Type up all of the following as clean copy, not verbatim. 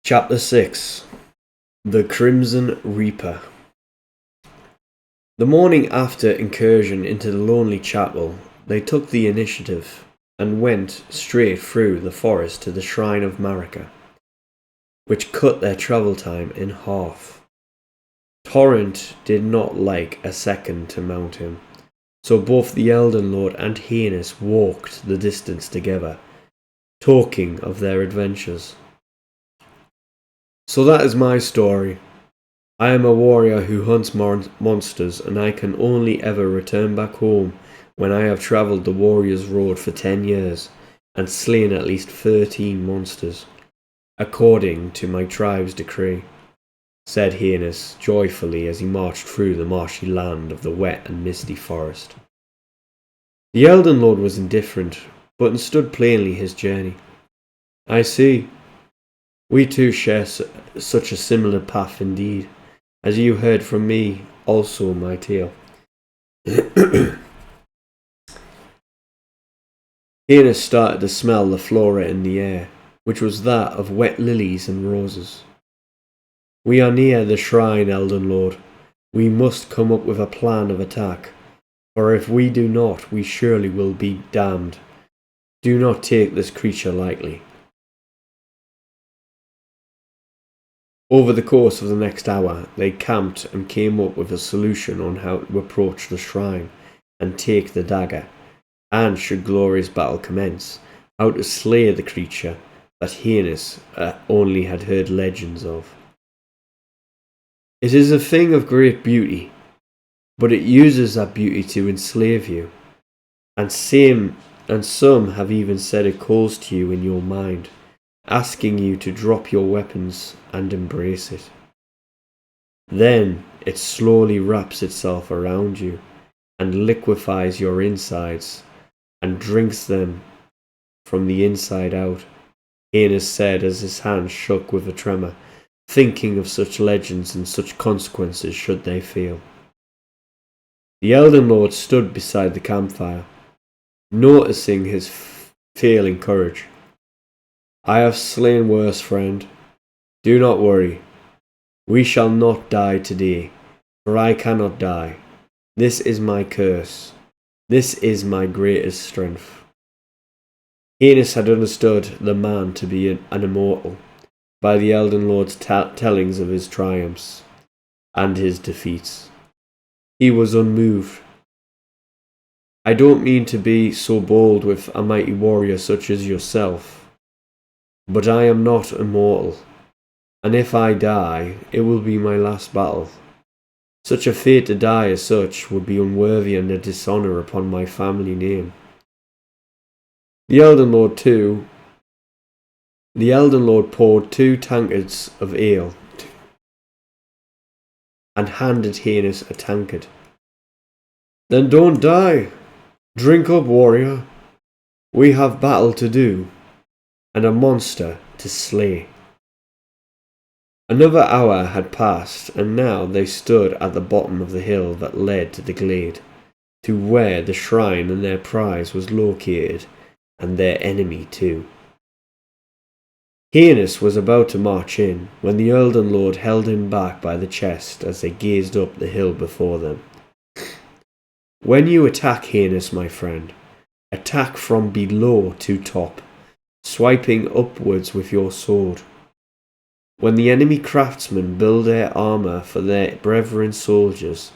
Chapter 6. The Crimson Reaper. The morning after incursion into the lonely chapel, they took the initiative and went straight through the forest to the shrine of Marika, which cut their travel time in half. Torrent did not like a second to mount him, so both the Elden Lord and Heinous walked the distance together, talking of their adventures. So that is my story. I am a warrior who hunts monsters, and I can only ever return back home when I have travelled the warrior's road for 10 years and slain at least 13 monsters, according to my tribe's decree, said Heinous joyfully as he marched through the marshy land of the wet and misty forest. The Elden Lord was indifferent, but understood plainly his journey. I see. We too share such a similar path indeed, as you heard from me also my tale. Heinous started to smell the flora in the air, which was that of wet lilies and roses. We are near the shrine, Elden Lord. We must come up with a plan of attack, for if we do not, we surely will be damned. Do not take this creature lightly. Over the course of the next hour, they camped and came up with a solution on how to approach the shrine and take the dagger, and should glorious battle commence, how to slay the creature that Heinous only had heard legends of. It is a thing of great beauty, but it uses that beauty to enslave you, and some have even said it calls to you in your mind, asking you to drop your weapons and embrace it. Then it slowly wraps itself around you and liquefies your insides and drinks them from the inside out, Heinous said as his hand shook with a tremor, thinking of such legends and such consequences should they fail. The Elden Lord stood beside the campfire, noticing his failing courage. I have slain worse, friend. Do not worry. We shall not die today, for I cannot die. This is my curse. This is my greatest strength. Heinous had understood the man to be an immortal by the Elden Lord's tellings of his triumphs and his defeats. He was unmoved. I don't mean to be so bold with a mighty warrior such as yourself, but I am not immortal, and if I die, it will be my last battle. Such a fate to die as such would be unworthy and a dishonour upon my family name. The Elden Lord poured 2 tankards of ale and handed Heinous a tankard. Then don't die. Drink up, warrior. We have battle to do, and a monster to slay. Another hour had passed, and now they stood at the bottom of the hill that led to the glade, to where the shrine and their prize was located, and their enemy too. Heinous was about to march in, when the Elden Lord held him back by the chest as they gazed up the hill before them. When you attack, Heinous, my friend, attack from below to top, swiping upwards with your sword. When the enemy craftsmen build their armour for their brethren soldiers,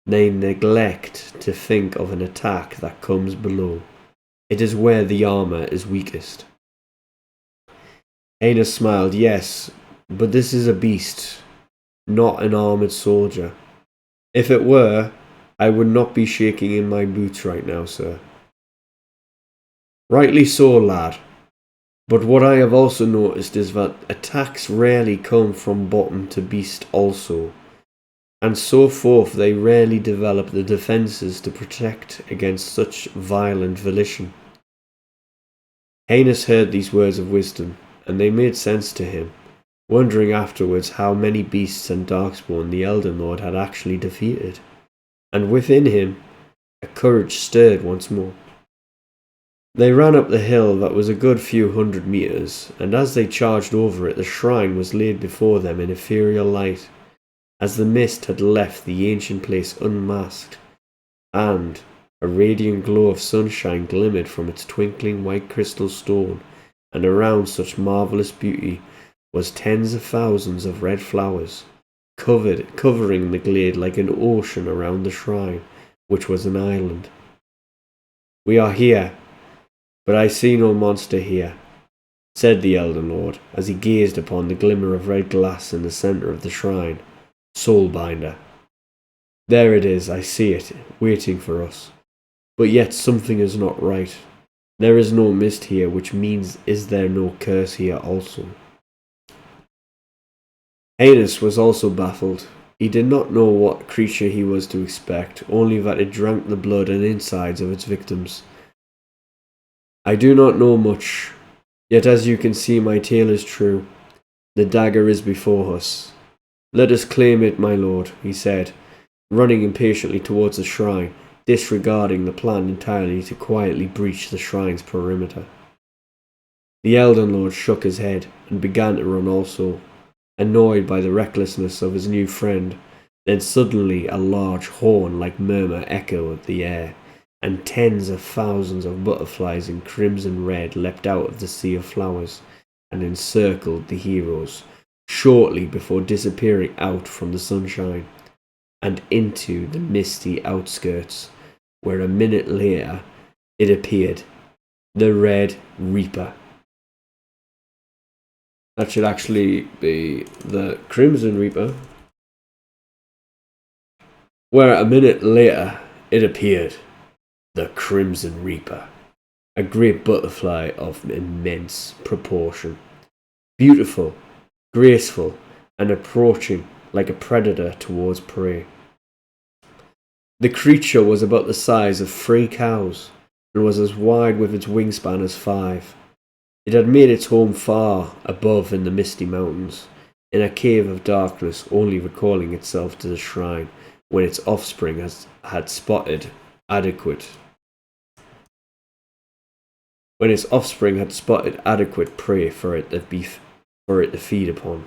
they neglect to think of an attack that comes below. It is where the armour is weakest. Heinous smiled. Yes, but this is a beast, not an armoured soldier. If it were, I would not be shaking in my boots right now, sir. Rightly so, lad. But what I have also noticed is that attacks rarely come from bottom to beast also, and so forth they rarely develop the defences to protect against such violent volition. Heinous heard these words of wisdom, and they made sense to him, wondering afterwards how many beasts and darkspawn the Elden Lord had actually defeated, and within him a courage stirred once more. They ran up the hill that was a good few 100 meters, and as they charged over it, the shrine was laid before them in ethereal light, as the mist had left the ancient place unmasked, and a radiant glow of sunshine glimmered from its twinkling white crystal stone, and around such marvellous beauty was tens of thousands of red flowers, covering the glade like an ocean around the shrine, which was an island. "We are here, but I see no monster here," said the Elden Lord, as he gazed upon the glimmer of red glass in the centre of the shrine. "Soulbinder. There it is, I see it, waiting for us. But yet something is not right. There is no mist here, which means is there no curse here also?" Hainus was also baffled. He did not know what creature he was to expect, only that it drank the blood and insides of its victims. "I do not know much, yet as you can see my tale is true. The dagger is before us. Let us claim it, my lord," he said, running impatiently towards the shrine, disregarding the plan entirely to quietly breach the shrine's perimeter. The Elden Lord shook his head and began to run also, annoyed by the recklessness of his new friend. Then suddenly a large horn-like murmur echoed the air, and tens of thousands of butterflies in crimson red leapt out of the sea of flowers and encircled the heroes, shortly before disappearing out from the sunshine and into the misty outskirts, where a minute later it appeared, the Red Reaper. That should actually be the Crimson Reaper. Where a minute later it appeared, the Crimson Reaper, a great butterfly of immense proportion, beautiful, graceful, and approaching like a predator towards prey. The creature was about the size of 3 cows, and was as wide with its wingspan as 5. It had made its home far above in the misty mountains, in a cave of darkness, only recalling itself to the shrine when its offspring had spotted adequate prey for it to feed upon.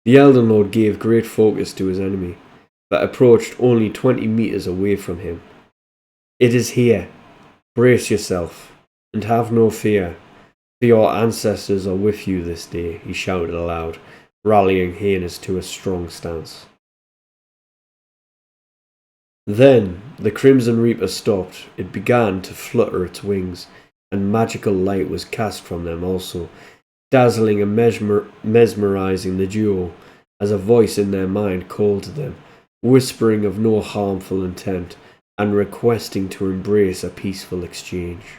The Elden Lord gave great focus to his enemy, that approached only 20 meters away from him. "It is here. Brace yourself, and have no fear, for your ancestors are with you this day," he shouted aloud, rallying Hainus to a strong stance. Then the Crimson Reaper stopped. It began to flutter its wings, and magical light was cast from them also, dazzling and mesmerizing the duo, as a voice in their mind called to them, whispering of no harmful intent, and requesting to embrace a peaceful exchange.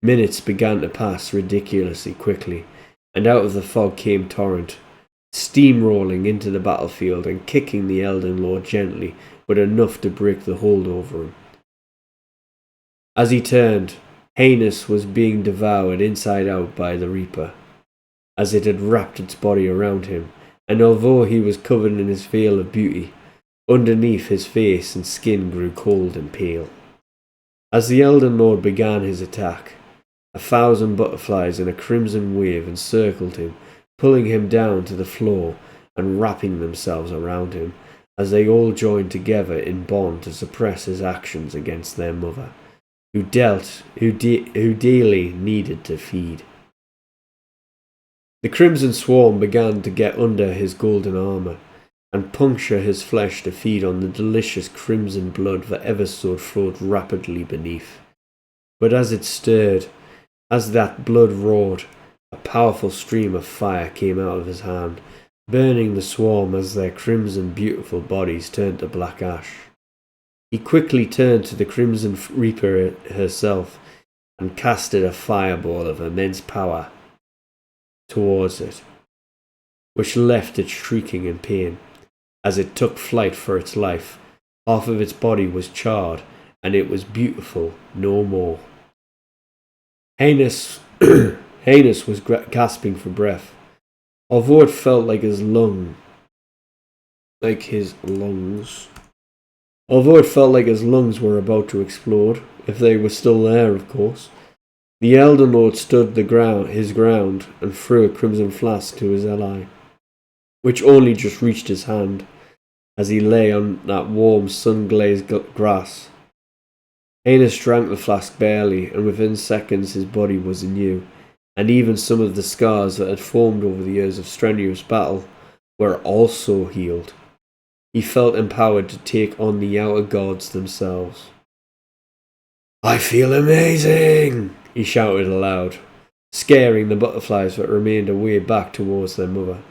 Minutes began to pass ridiculously quickly, and out of the fog came Torrent, steamrolling into the battlefield and kicking the Elden Lord gently, but enough to break the hold over him. As he turned, Hainus was being devoured inside out by the Reaper, as it had wrapped its body around him, and although he was covered in his veil of beauty, underneath his face and skin grew cold and pale. As the Elden Lord began his attack, 1,000 butterflies in a crimson wave encircled him, pulling him down to the floor and wrapping themselves around him, as they all joined together in bond to suppress his actions against their mother, who daily needed to feed. The crimson swarm began to get under his golden armour, and puncture his flesh to feed on the delicious crimson blood that ever so flowed rapidly beneath. But as it stirred, as that blood roared, a powerful stream of fire came out of his hand, burning the swarm as their crimson beautiful bodies turned to black ash. He quickly turned to the Crimson Reaper herself and casted a fireball of immense power towards it, which left it shrieking in pain. As it took flight for its life, half of its body was charred, and it was beautiful no more. Hainus was gasping for breath, although it felt like his lungs Although it felt like his lungs were about to explode, if they were still there, of course. The Elden Lord stood his ground and threw a crimson flask to his ally, which only just reached his hand as he lay on that warm, sun-glazed grass. Haines drank the flask barely, and within seconds his body was anew, and even some of the scars that had formed over the years of strenuous battle were also healed. He felt empowered to take on the outer gods themselves. "I feel amazing!" he shouted aloud, scaring the butterflies that remained away back towards their mother.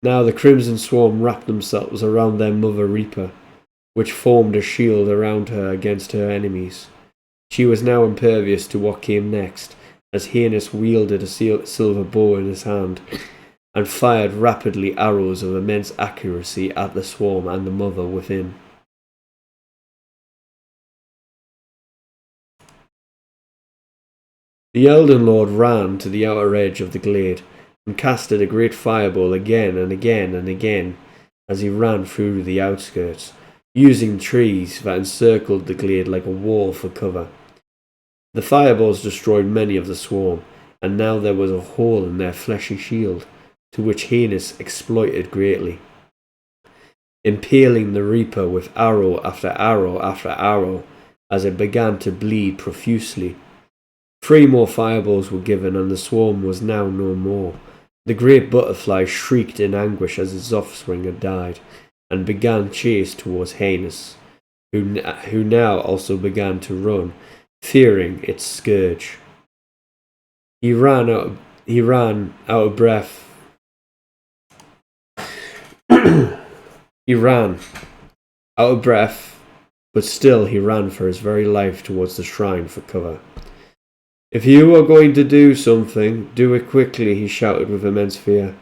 Now the crimson swarm wrapped themselves around their mother Reaper, which formed a shield around her against her enemies. She was now impervious to what came next, as Haines wielded a silver bow in his hand and fired rapidly arrows of immense accuracy at the swarm and the mother within. The Elden Lord ran to the outer edge of the glade and casted a great fireball again and again and again as he ran through the outskirts, using trees that encircled the glade like a wall for cover. The fireballs destroyed many of the swarm, and now there was a hole in their fleshy shield, to which Haines exploited greatly, impaling the Reaper with arrow after arrow after arrow as it began to bleed profusely. 3 more fireballs were given, and the swarm was now no more. The great butterfly shrieked in anguish as its offspring had died, and began chase towards Haines, who now also began to run, fearing its scourge. He ran out of breath. He ran out of breath, but still he ran for his very life towards the shrine for cover. "If you are going to do something, do it quickly," he shouted with immense fear,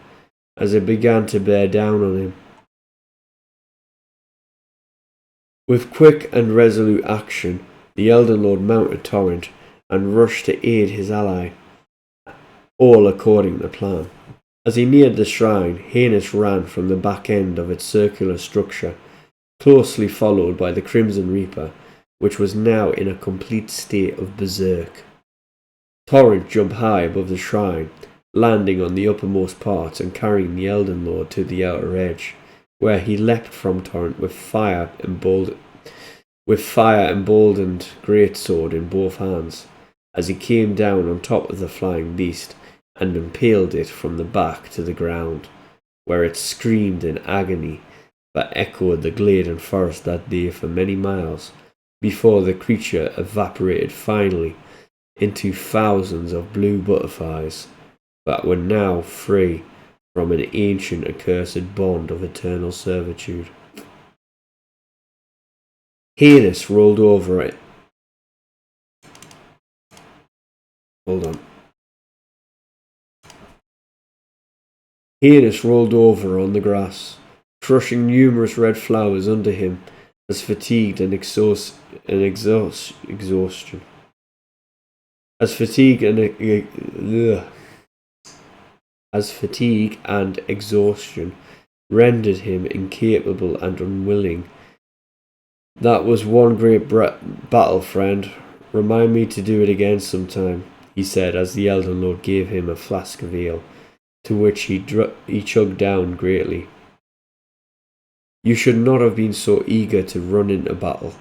as it began to bear down on him. With quick and resolute action, the Elden Lord mounted Torrent and rushed to aid his ally, all according to plan. As he neared the shrine, Haines ran from the back end of its circular structure, closely followed by the Crimson Reaper, which was now in a complete state of berserk. Torrent jumped high above the shrine, landing on the uppermost part and carrying the Elden Lord to the outer edge, where he leapt from Torrent with fire emboldened greatsword in both hands, as he came down on top of the flying beast and impaled it from the back to the ground, where it screamed in agony that echoed the glade and forest that day for many miles, before the creature evaporated finally into thousands of blue butterflies that were now free from an ancient accursed bond of eternal servitude. Haines rolled over it. Haines rolled over on the grass, crushing numerous red flowers under him as fatigue and exhaustion rendered him incapable and unwilling. "That was one great battle, friend. Remind me to do it again sometime," he said as the Elden Lord gave him a flask of ale, to which he chugged down greatly. "You should not have been so eager to run into battle.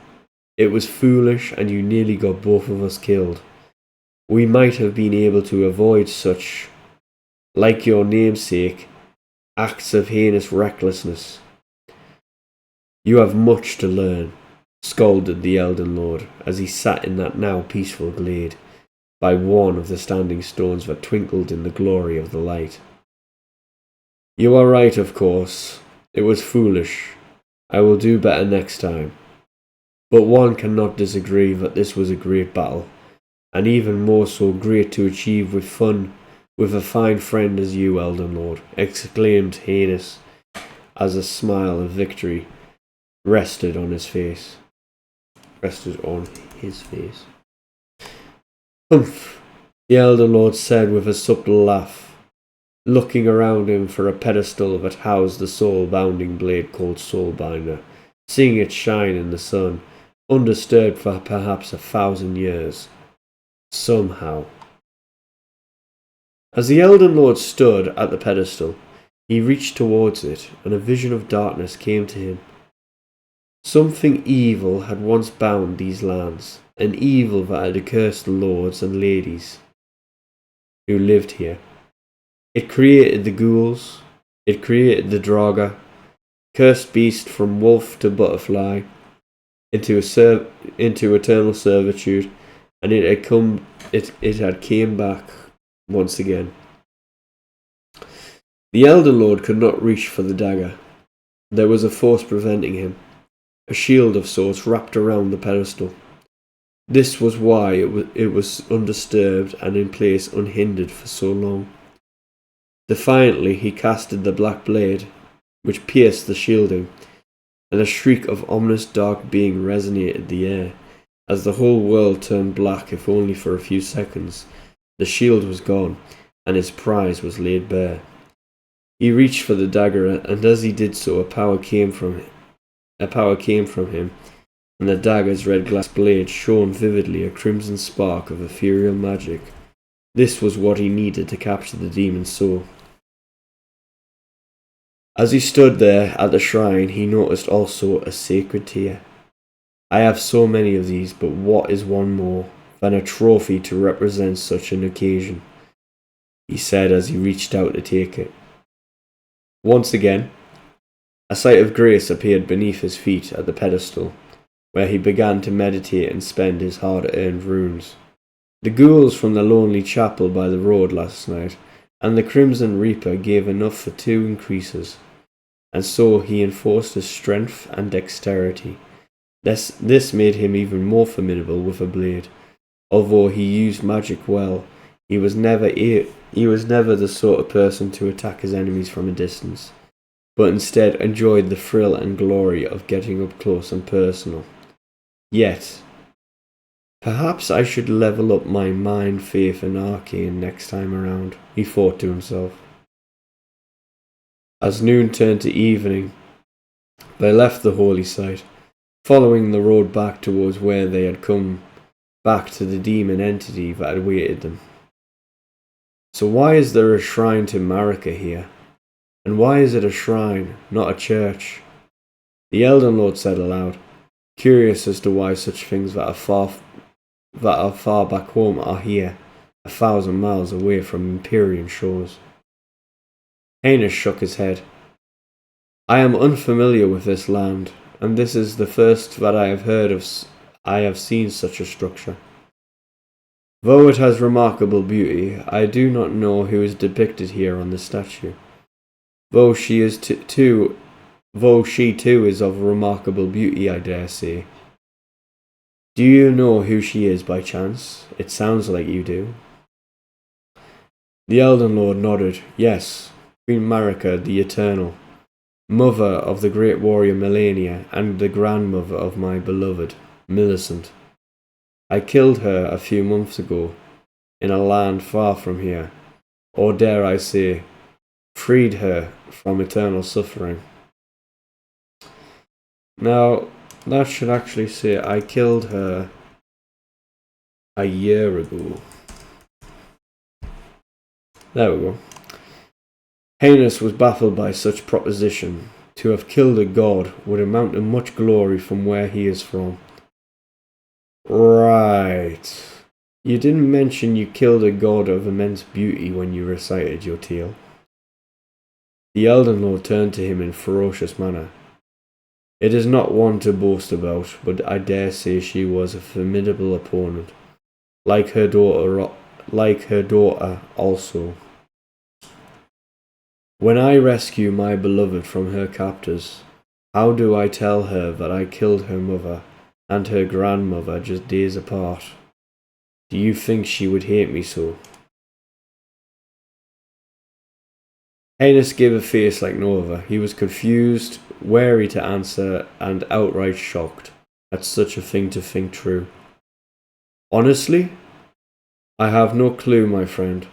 It was foolish, and you nearly got both of us killed. We might have been able to avoid such, like your namesake, acts of heinous recklessness. You have much to learn," scolded the Elden Lord as he sat in that now peaceful glade, by one of the standing stones that twinkled in the glory of the light. "You are right, of course. It was foolish. I will do better next time. But one cannot disagree that this was a great battle, and even more so great to achieve with a fine friend as you, Elden Lord," exclaimed Haines, as a smile of victory rested on his face. "Humph," the Elden Lord said with a subtle laugh, looking around him for a pedestal that housed the soul-bounding blade called Soulbinder, seeing it shine in the sun, undisturbed for perhaps 1,000 years. Somehow. As the Elden Lord stood at the pedestal, he reached towards it, and a vision of darkness came to him. Something evil had once bound these lands, an evil that had accursed the lords and ladies who lived here. It created the ghouls, it created the draugr, cursed beast from wolf to butterfly, into eternal servitude, and it had came back once again. The Elden Lord could not reach for the dagger. There was a force preventing him, a shield of sorts wrapped around the pedestal. This was why it was undisturbed and in place unhindered for so long. Defiantly he casted the black blade, which pierced the shielding, and a shriek of ominous dark being resonated the air. As the whole world turned black, if only for a few seconds, the shield was gone, and his prize was laid bare. He reached for the dagger, and as he did so, a power came from him, and the dagger's red glass blade shone vividly, a crimson spark of ethereal magic. This was what he needed to capture the demon's soul. As he stood there at the shrine, he noticed also a sacred tear. I have so many of these, but what is one more than a trophy to represent such an occasion? He said as he reached out to take it. Once again, a sight of grace appeared beneath his feet at the pedestal, where he began to meditate and spend his hard-earned runes. The ghouls from the lonely chapel by the road last night, and the Crimson Reaper gave enough for 2 increases, and so he enforced his strength and dexterity. This made him even more formidable with a blade. Although he used magic well, he was never the sort of person to attack his enemies from a distance, but instead enjoyed the thrill and glory of getting up close and personal. Yet, perhaps I should level up my mind, faith and arcane next time around, he thought to himself. As noon turned to evening, they left the holy site, following the road back towards where they had come, back to the demon entity that had awaited them. So why is there a shrine to Marika here? And why is it a shrine, not a church? The Elden Lord said aloud, curious as to why such things that are far back home are here, 1,000 miles away from Empyrean shores. Haines shook his head. I am unfamiliar with this land, and this is the first that I have heard of. I have seen such a structure. Though it has remarkable beauty, I do not know who is depicted here on the statue. Though she too is of remarkable beauty, I dare say. Do you know who she is by chance? It sounds like you do. The Elden Lord nodded. Yes, Queen Marika the Eternal, mother of the great warrior Melania, and the grandmother of my beloved Millicent. I killed her a few months ago, in a land far from here, or dare I say, freed her from eternal suffering. Now, that should actually say I killed her a year ago. There we go. Haines was baffled by such proposition. To have killed a god would amount to much glory from where he is from. Right. You didn't mention you killed a god of immense beauty when you recited your tale. The Elden Lord turned to him in ferocious manner. It is not one to boast about, but I dare say she was a formidable opponent, like her daughter also. When I rescue my beloved from her captors, how do I tell her that I killed her mother and her grandmother just days apart? Do you think she would hate me so? Haines gave a face like no other. He was confused, wary to answer, and outright shocked at such a thing to think true. Honestly, I have no clue, my friend.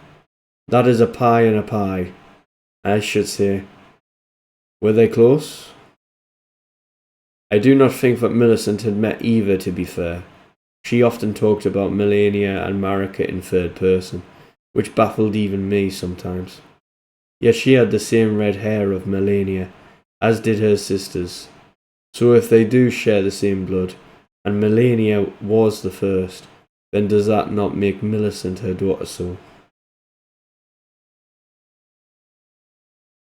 That is a pie in a pie, I should say. Were they close? I do not think that Millicent had met either, to be fair. She often talked about Melania and Marika in third person, which baffled even me sometimes. Yet she had the same red hair of Melania, as did her sisters. So if they do share the same blood, and Melania was the first, then does that not make Millicent her daughter so?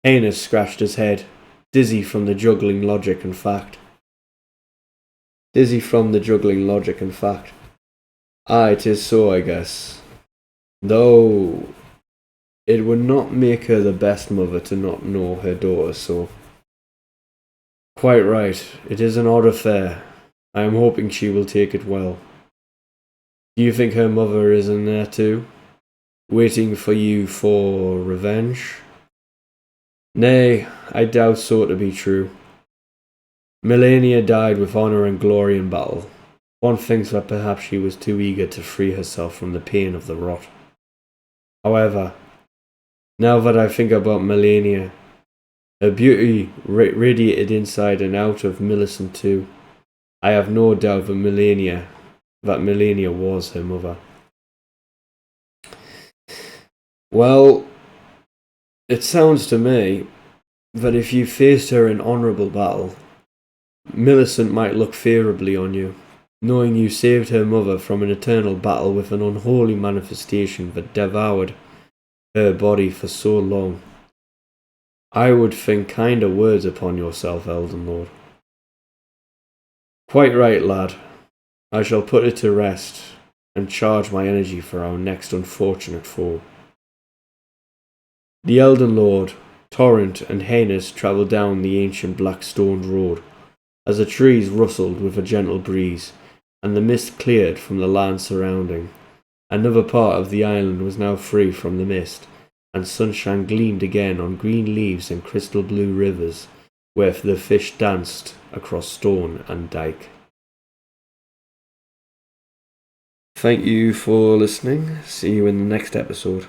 Haines scratched his head, dizzy from the juggling logic and fact. Aye, 'tis so, I guess. Though it would not make her the best mother to not know her daughter so. Quite right, it is an odd affair. I am hoping she will take it well. Do you think her mother is in there too? Waiting for you for revenge? Nay, I doubt so to be true. Melania died with honour and glory in battle. One thinks that perhaps she was too eager to free herself from the pain of the rot. However, now that I think about Melania, her beauty radiated inside and out of Millicent too. I have no doubt that Melania was her mother. Well, it sounds to me that if you faced her in honourable battle, Millicent might look favourably on you, knowing you saved her mother from an eternal battle with an unholy manifestation that devoured her body for so long. I would think kinder words upon yourself, Elden Lord. Quite right, lad. I shall put it to rest and charge my energy for our next unfortunate foe. The Elden Lord, Torrent, and Haines travelled down the ancient black-stoned road, as the trees rustled with a gentle breeze, and the mist cleared from the land surrounding. Another part of the island was now free from the mist, and sunshine gleamed again on green leaves and crystal blue rivers, where the fish danced across stone and dike. Thank you for listening. See you in the next episode.